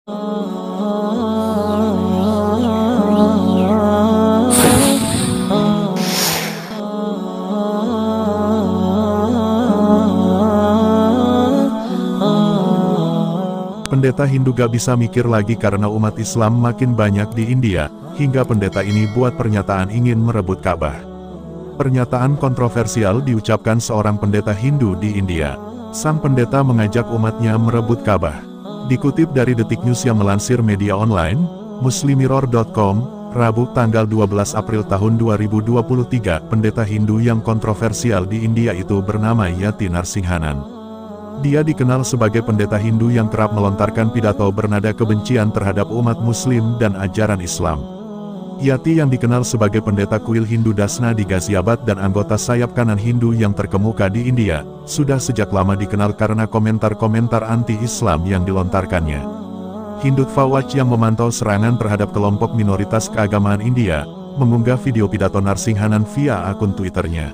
Pendeta Hindu gak bisa mikir lagi karena umat Islam makin banyak di India, hingga pendeta ini buat pernyataan ingin merebut Ka'bah. Pernyataan kontroversial diucapkan seorang pendeta Hindu di India. Sang pendeta mengajak umatnya merebut Ka'bah. Dikutip dari Detik News yang melansir media online, muslimirror.com, Rabu tanggal 12 April tahun 2023, pendeta Hindu yang kontroversial di India itu bernama Yati Narsinghanan. Dia dikenal sebagai pendeta Hindu yang kerap melontarkan pidato bernada kebencian terhadap umat Muslim dan ajaran Islam. Yati yang dikenal sebagai pendeta kuil Hindu Dasna di Ghaziabad dan anggota sayap kanan Hindu yang terkemuka di India, sudah sejak lama dikenal karena komentar-komentar anti-Islam yang dilontarkannya. Hindutva Watch yang memantau serangan terhadap kelompok minoritas keagamaan India, mengunggah video pidato Narsinghanan via akun Twitternya.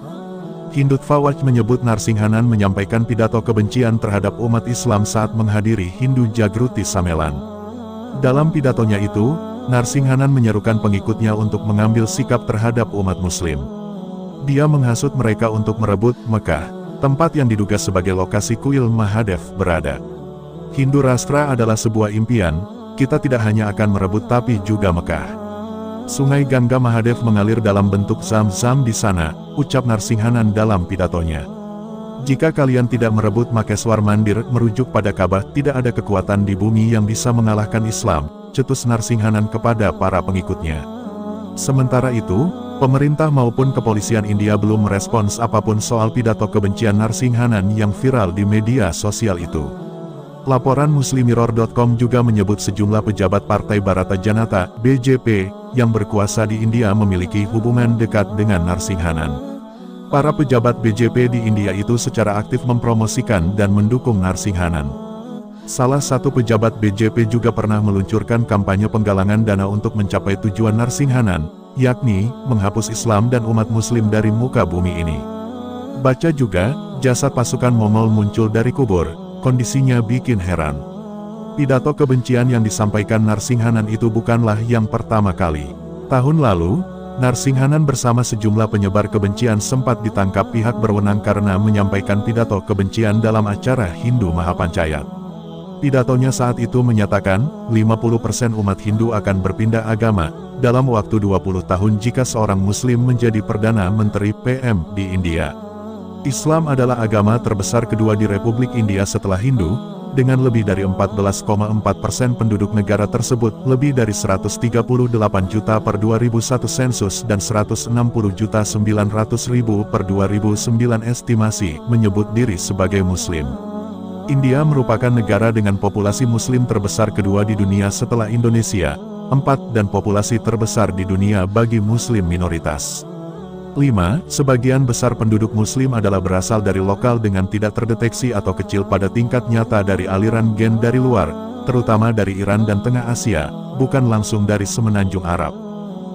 Hindutva Watch menyebut Narsinghanan menyampaikan pidato kebencian terhadap umat Islam saat menghadiri Hindu Jagruti Samelan. Dalam pidatonya itu, Narsinghanan menyerukan pengikutnya untuk mengambil sikap terhadap umat Muslim. Dia menghasut mereka untuk merebut Mekah, tempat yang diduga sebagai lokasi kuil Mahadev berada. Hindu Rashtra adalah sebuah impian, kita tidak hanya akan merebut tapi juga Mekah. Sungai Gangga Mahadev mengalir dalam bentuk Zam-Zam di sana, ucap Narsinghanan dalam pidatonya. Jika kalian tidak merebut Makeswar Mandir, merujuk pada Ka'bah, tidak ada kekuatan di bumi yang bisa mengalahkan Islam, cetus Narsinghanan kepada para pengikutnya. Sementara itu, pemerintah maupun kepolisian India belum merespons apapun soal pidato kebencian Narsinghanan yang viral di media sosial itu. Laporan muslimirror.com juga menyebut sejumlah pejabat Partai Bharata Janata, BJP, yang berkuasa di India memiliki hubungan dekat dengan Narsinghanan. Para pejabat BJP di India itu secara aktif mempromosikan dan mendukung Narsinghanan. Salah satu pejabat BJP juga pernah meluncurkan kampanye penggalangan dana untuk mencapai tujuan Narsinghanan, yakni menghapus Islam dan umat Muslim dari muka bumi ini. Baca juga, jasad pasukan Mongol muncul dari kubur, kondisinya bikin heran. Pidato kebencian yang disampaikan Narsinghanan itu bukanlah yang pertama kali. Tahun lalu, Narsinghanan bersama sejumlah penyebar kebencian sempat ditangkap pihak berwenang karena menyampaikan pidato kebencian dalam acara Hindu Mahapanchayat. Pidatonya saat itu menyatakan, 50% umat Hindu akan berpindah agama, dalam waktu 20 tahun jika seorang Muslim menjadi Perdana Menteri PM di India. Islam adalah agama terbesar kedua di Republik India setelah Hindu, dengan lebih dari 14,4% penduduk negara tersebut, lebih dari 138 juta per 2001 sensus dan 160.900.000 per 2009 estimasi, menyebut diri sebagai Muslim. India merupakan negara dengan populasi Muslim terbesar kedua di dunia setelah Indonesia, 4, dan populasi terbesar di dunia bagi Muslim minoritas. 5. Sebagian besar penduduk Muslim adalah berasal dari lokal dengan tidak terdeteksi atau kecil pada tingkat nyata dari aliran gen dari luar, terutama dari Iran dan Tengah Asia, bukan langsung dari Semenanjung Arab.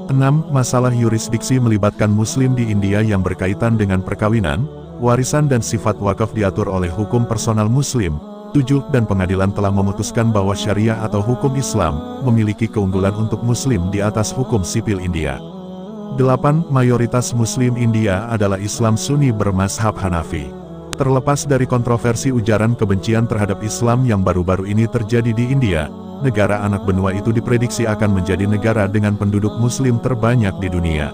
6. Masalah yurisdiksi melibatkan Muslim di India yang berkaitan dengan perkawinan, warisan dan sifat wakaf diatur oleh hukum personal Muslim. 7. Dan pengadilan telah memutuskan bahwa syariah atau hukum Islam memiliki keunggulan untuk Muslim di atas hukum sipil India. 8. Mayoritas Muslim India adalah Islam Sunni bermazhab Hanafi. Terlepas dari kontroversi ujaran kebencian terhadap Islam yang baru-baru ini terjadi di India, negara anak benua itu diprediksi akan menjadi negara dengan penduduk Muslim terbanyak di dunia.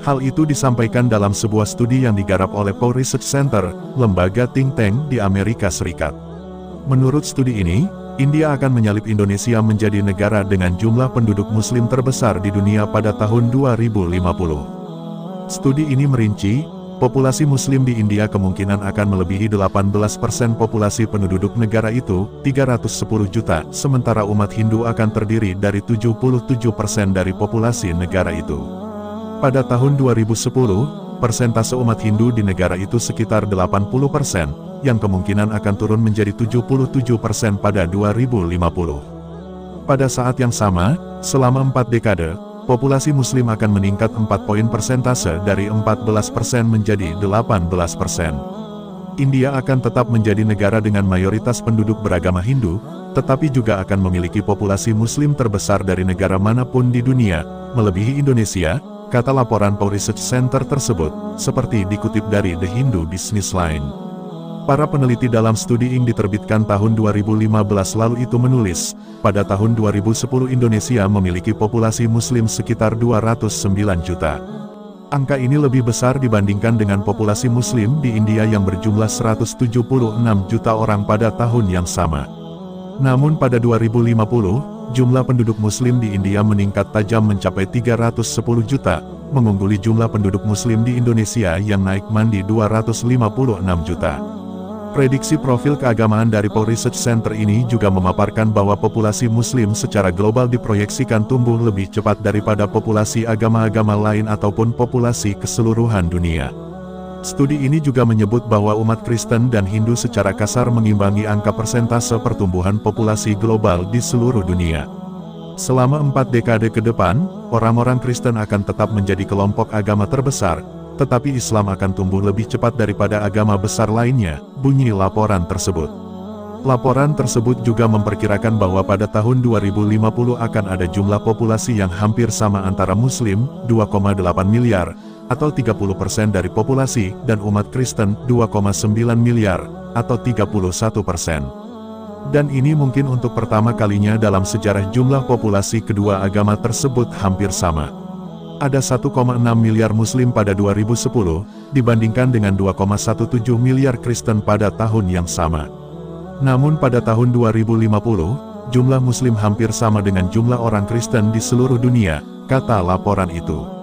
Hal itu disampaikan dalam sebuah studi yang digarap oleh Pew Research Center, lembaga think tank di Amerika Serikat. Menurut studi ini, India akan menyalip Indonesia menjadi negara dengan jumlah penduduk Muslim terbesar di dunia pada tahun 2050. Studi ini merinci, populasi Muslim di India kemungkinan akan melebihi 18% populasi penduduk negara itu, 310 juta, sementara umat Hindu akan terdiri dari 77% dari populasi negara itu. Pada tahun 2010, persentase umat Hindu di negara itu sekitar 80%, yang kemungkinan akan turun menjadi 77% pada 2050. Pada saat yang sama, selama 4 dekade, populasi Muslim akan meningkat 4 poin persentase dari 14% menjadi 18%. India akan tetap menjadi negara dengan mayoritas penduduk beragama Hindu, tetapi juga akan memiliki populasi Muslim terbesar dari negara manapun di dunia, melebihi Indonesia, kata laporan Pew Research Center tersebut, seperti dikutip dari The Hindu Business Line. Para peneliti dalam studi yang diterbitkan tahun 2015 lalu itu menulis, pada tahun 2010 Indonesia memiliki populasi Muslim sekitar 209 juta. Angka ini lebih besar dibandingkan dengan populasi Muslim di India yang berjumlah 176 juta orang pada tahun yang sama. Namun pada 2050, jumlah penduduk Muslim di India meningkat tajam mencapai 310 juta, mengungguli jumlah penduduk Muslim di Indonesia yang naik mandi 256 juta. Prediksi profil keagamaan dari Pew Research Center ini juga memaparkan bahwa populasi Muslim secara global diproyeksikan tumbuh lebih cepat daripada populasi agama-agama lain ataupun populasi keseluruhan dunia. Studi ini juga menyebut bahwa umat Kristen dan Hindu secara kasar mengimbangi angka persentase pertumbuhan populasi global di seluruh dunia. Selama 4 dekade ke depan, orang-orang Kristen akan tetap menjadi kelompok agama terbesar, tetapi Islam akan tumbuh lebih cepat daripada agama besar lainnya, bunyi laporan tersebut. Laporan tersebut juga memperkirakan bahwa pada tahun 2050 akan ada jumlah populasi yang hampir sama antara Muslim, 2,8 miliar, atau 30% dari populasi, dan umat Kristen, 2,9 miliar, atau 31%. Dan ini mungkin untuk pertama kalinya dalam sejarah jumlah populasi kedua agama tersebut hampir sama. Ada 1,6 miliar Muslim pada 2010, dibandingkan dengan 2,17 miliar Kristen pada tahun yang sama. Namun pada tahun 2050, jumlah Muslim hampir sama dengan jumlah orang Kristen di seluruh dunia, kata laporan itu.